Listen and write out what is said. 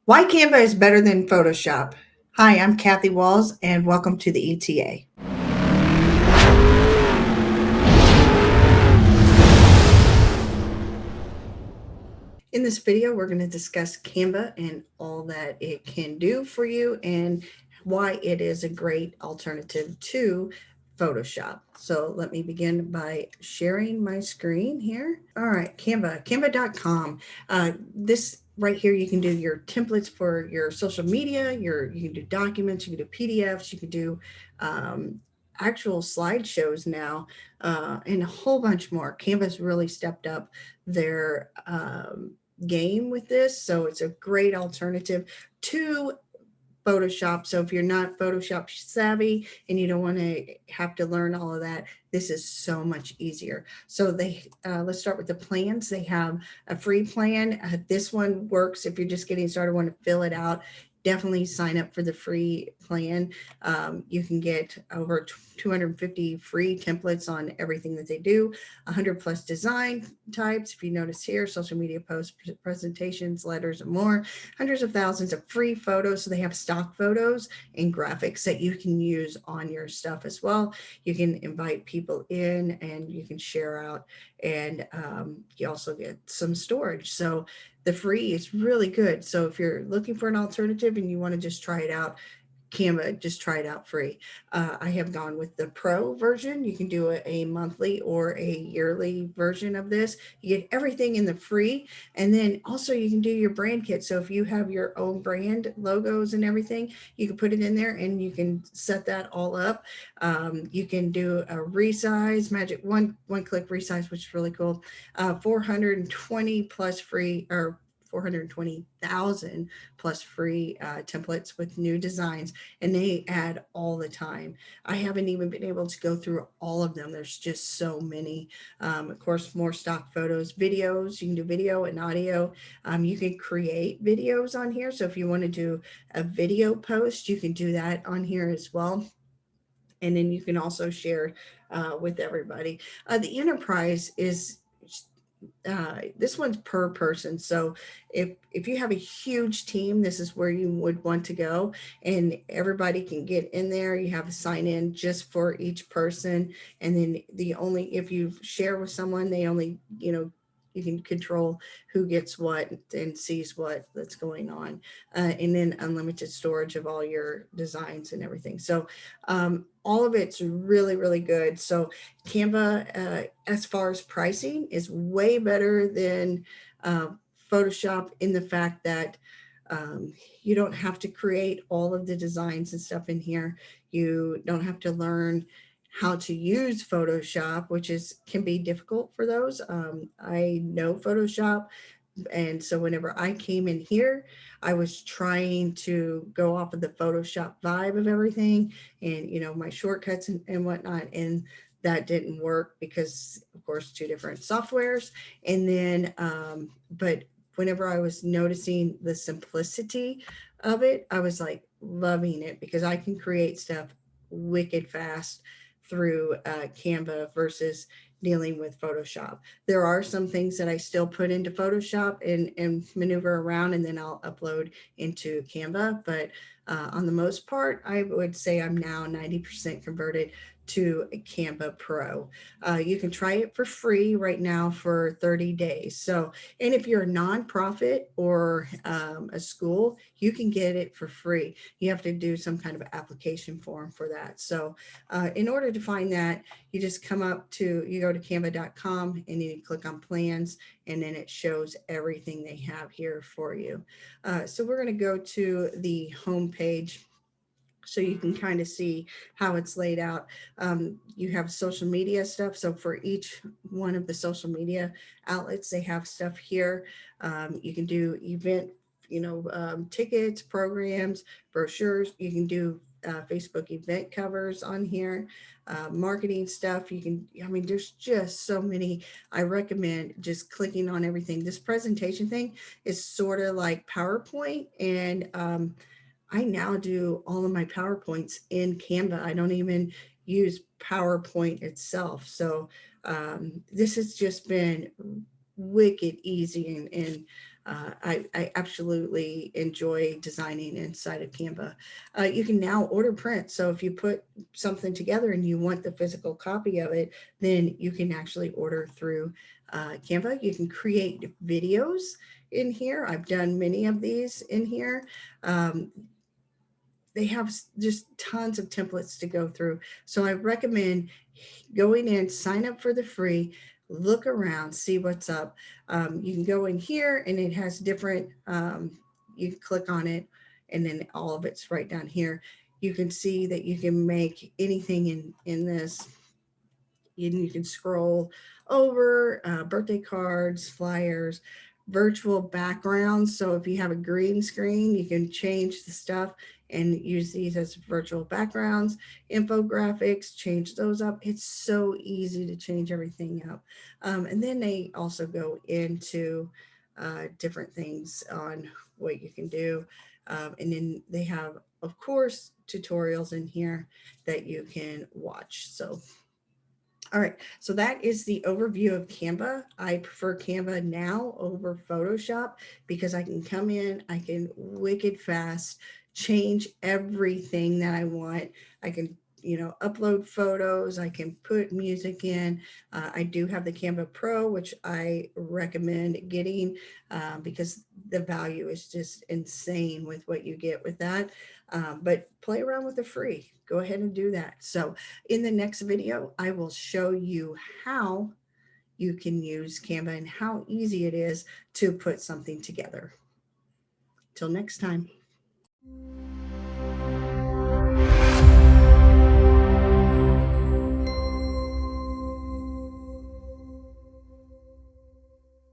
Why Canva is better than Photoshop. Hi, I'm Kathy Walls, and welcome to the ETA. In this video, we're going to discuss Canva and all that it can do for you and why it is a great alternative to Photoshop. So let me begin by sharing my screen here. All right, canva.com. This right here, you can do your templates for your social media, you can do documents, you can do PDFs, you can do actual slideshows now, and a whole bunch more. Canva's really stepped up their game with this, so it's a great alternative to Photoshop. So if you're not Photoshop savvy and you don't want to have to learn all of that, this is so much easier. So let's start with the plans. They have a free plan. This one works if you're just getting started, want to fill it out. Definitely sign up for the free plan. You can get over 250 free templates on everything that they do, 100 plus design types. If you notice here, social media posts, presentations, letters, and more. Hundreds of thousands of free photos. So they have stock photos and graphics that you can use on your stuff as well. You can invite people in and you can share out, and you also get some storage. So the free is really good. So if you're looking for an alternative and you want to just try it out, Canva, just try it out free. I have gone with the pro version. You can do a monthly or a yearly version of this. You get everything in the free. And then also you can do your brand kit. So if you have your own brand logos and everything, you can put it in there and you can set that all up. You can do a resize, magic one click resize, which is really cool. 420 plus free, or 420,000 plus free templates with new designs, and they add all the time. I haven't even been able to go through all of them. There's just so many. Of course, more stock photos, videos. You can do video and audio. You can create videos on here. So if you want to do a video post, you can do that on here as well. And then you can also share with everybody. The enterprise is this one's per person. So if you have a huge team, this is where you would want to go, and everybody can get in there. You have a sign in just for each person, and then if you share with someone, they only, you can control who gets what and sees what that's going on, and then unlimited storage of all your designs and everything. So all of it's really, really good. So Canva, as far as pricing, is way better than uh, Photoshop in the fact that you don't have to create all of the designs and stuff in here. You don't have to learn how to use Photoshop, which can be difficult for those. I know Photoshop, and so whenever I came in here, I was trying to go off of the Photoshop vibe of everything, and my shortcuts and whatnot, and that didn't work because, of course, two different softwares. And then, but whenever I was noticing the simplicity of it, I was like loving it because I can create stuff wicked fast through Canva versus dealing with Photoshop. There are some things that I still put into Photoshop and maneuver around, and then I'll upload into Canva. But on the most part, I would say I'm now 90% converted to a Canva Pro. You can try it for free right now for 30 days. So, and if you're a nonprofit or a school, you can get it for free. You have to do some kind of application form for that. So, in order to find that, you just you go to canva.com and you click on plans, and then it shows everything they have here for you. So we're going to go to the home page so you can kind of see how it's laid out. You have social media stuff. So for each one of the social media outlets, they have stuff here. You can do event, tickets, programs, brochures. You can do Facebook event covers on here, marketing stuff. There's just so many. I recommend just clicking on everything. This presentation thing is sort of like PowerPoint, and I now do all of my PowerPoints in Canva. I don't even use PowerPoint itself. So this has just been wicked easy, and I absolutely enjoy designing inside of Canva. You can now order prints. So if you put something together and you want the physical copy of it, then you can actually order through Canva. You can create videos in here. I've done many of these in here. They have just tons of templates to go through. So I recommend going in, sign up for the free, look around, see what's up. You can go in here and it has different, you can click on it and then all of it's right down here. You can see that you can make anything in this. You can scroll over birthday cards, flyers, virtual backgrounds. So if you have a green screen, you can change the stuff and use these as virtual backgrounds, infographics, change those up. It's so easy to change everything up. And then they also go into different things on what you can do. And then they have, of course, tutorials in here that you can watch. So all right, so that is the overview of Canva. I prefer Canva now over Photoshop because I can come in, I can wicked fast change everything that I want. I can, upload photos, I can put music in. I do have the Canva Pro, which I recommend getting because the value is just insane with what you get with that. But play around with the free. Go ahead and do that. So in the next video, I will show you how you can use Canva and how easy it is to put something together. Till next time.